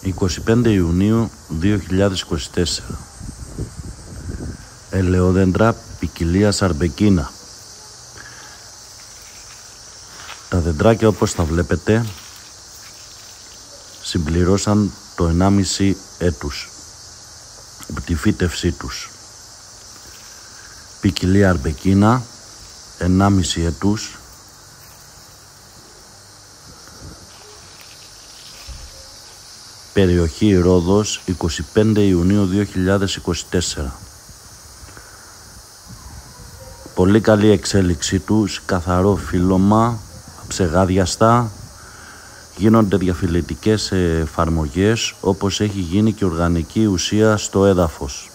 25 Ιουνίου 2024. Ελαιόδεντρα ποικιλίας αρμπεκίνα. Τα δεντράκια, όπως τα βλέπετε, συμπληρώσαν το 1,5 έτους από τη φύτευσή τους. Ποικιλία αρμπεκίνα, 1,5 έτους. Περιοχή Ρόδος, 25 Ιουνίου 2024. Πολύ καλή εξέλιξή τους, καθαρό φύλλωμα, ψεγάδιαστα. Γίνονται διαφυλετικές εφαρμογές, όπως έχει γίνει και οργανική ουσία στο έδαφος.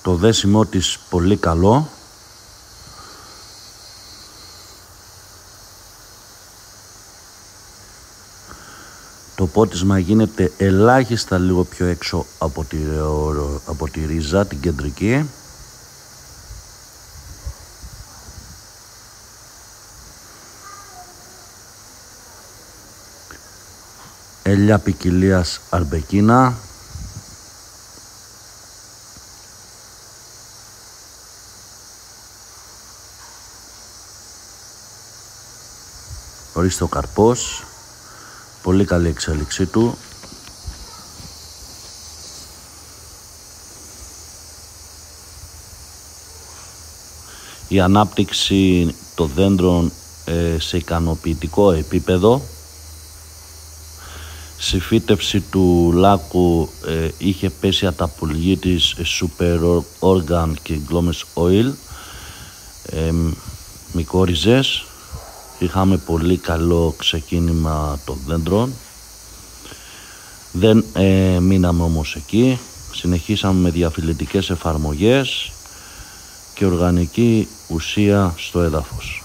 Το δέσιμό της πολύ καλό. Το πότισμα γίνεται ελάχιστα λίγο πιο έξω από τη ρίζα, την κεντρική. Ελιά ποικιλίας αρμπεκίνα. Ορίστε ο καρπός. Πολύ καλή εξέλιξή του. Η ανάπτυξη των δέντρων σε ικανοποιητικό επίπεδο. Στη φύτευση του λάκκου είχε πέσει αταπουλγή της Super Organ και Glomes Oil. Μικόριζες. Είχαμε πολύ καλό ξεκίνημα των δέντρων. Δεν μείναμε όμως εκεί. Συνεχίσαμε με διαφυλετικές εφαρμογές και οργανική ουσία στο έδαφος.